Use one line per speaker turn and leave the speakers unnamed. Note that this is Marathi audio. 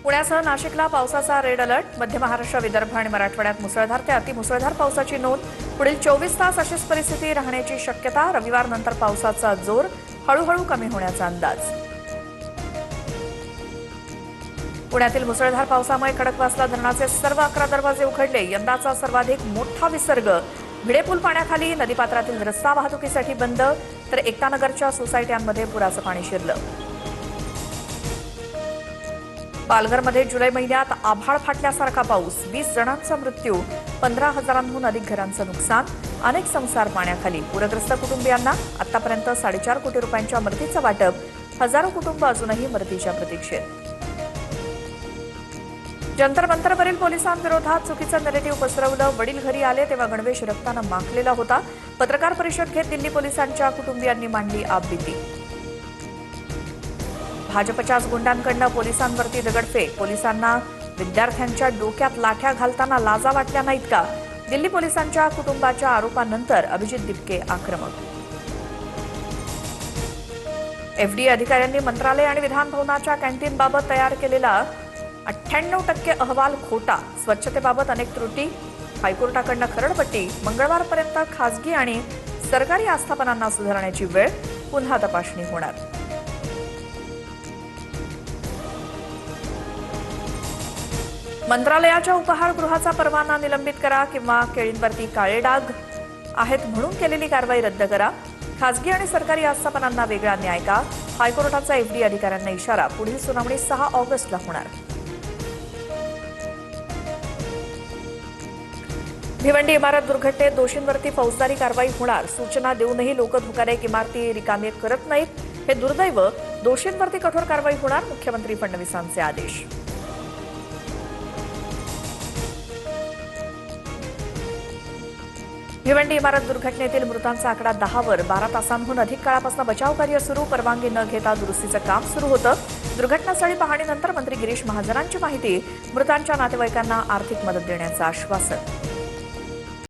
पुण्यासह नाशिकला पावसाचा रेड अलर्ट. मध्य महाराष्ट्र, विदर्भ आणि मराठवाड्यात मुसळधार ते अतिमुसळधार पावसाची नोंद. पुढील 24 तास अशीच परिस्थिती राहण्याची शक्यता. रविवारनंतर पावसाचा जोर हळूहळू कमी होण्याचा अंदाज. पुण्यातील मुसळधार पावसामुळे खडकवासला धरणाचे सर्व 11 दरवाजे उघडले. यंदाचा सर्वाधिक मोठा विसर्ग. भिडेपूल पाण्याखाली. नदीपात्रातील रस्ता वाहतुकीसाठी बंद. तर एकतानगरच्या सोसायट्यांमध्ये पुराचं पाणी शिरलं. पालघरमध्ये जुलै महिन्यात आभाळ फाटल्यासारखा पाऊस. 20 जणांचा मृत्यू. 15,000हून अधिक घरांचं नुकसान. अनेक संसार पाण्याखाली. पूरग्रस्त कुटुंबियांना आतापर्यंत 4.5 कोटी रुपयांच्या मदतीचं वाटप. हजारो कुटुंब अजूनही मदतीच्या प्रतीक्षेत. जंतर मंतरवरील पोलिसांविरोधात चुकीचं नरेटिव्ह पसरवलं. वडील घरी आले तेव्हा गणवेश रक्तानं माखलेला होता. पत्रकार परिषद घेत दिल्ली पोलिसांच्या कुटुंबियांनी मांडली आपबीती. भाजपच्याच गुंडांकडनं पोलिसांवरती दगडफेक. पोलिसांना विद्यार्थ्यांच्या डोक्यात लाठ्या घालताना लाजा वाटल्या नाहीत का? दिल्ली पोलिसांच्या कुटुंबाच्या आरोपानंतर अभिजित दिपके आक्रमक. एफडीए अधिकाऱ्यांनी मंत्रालय आणि विधान भवनाच्या कॅन्टीनबाबत तयार केलेला 98% अहवाल खोटा. स्वच्छतेबाबत अनेक त्रुटी. हायकोर्टाकडनं खरडपट्टी. मंगळवारपर्यंत खासगी आणि सरकारी आस्थापनांना सुधारण्याची वेळ. पुन्हा तपासणी होणार. मंत्रालयाच्या उपहारगृहाचा परवाना निलंबित करा किंवा केळींवरती काळे डाग आहेत म्हणून केलेली कारवाई रद्द करा. खासगी आणि सरकारी आस्थापनांना वेगळा न्याय का? हायकोर्टाचा एफडीए अधिकाऱ्यांना इशारा. पुढील सुनावणी 6 ऑगस्टला होणार. भिवंडी इमारत दुर्घटनेत दोषींवरती फौजदारी कारवाई होणार. सूचना देऊनही लोक धोकादायक इमारती रिकामे करत नाहीत. हे दुर्दैव. दोषींवरती कठोर कारवाई होणार. मुख्यमंत्री फडणवीसांचे आदेश. भिवंडी इमारत दुर्घटनेतील मृतांचा आकडा 10वर. 12 तासांहून अधिक काळापासून बचावकार्य सुरू. परवानगी न घेता दुरुस्तीचं काम सुरू होतं. दुर्घटनास्थळी पाहणीनंतर मंत्री गिरीश महाजनांची माहिती. मृतांच्या नातेवाईकांना आर्थिक मदत देण्याचं आश्वासन.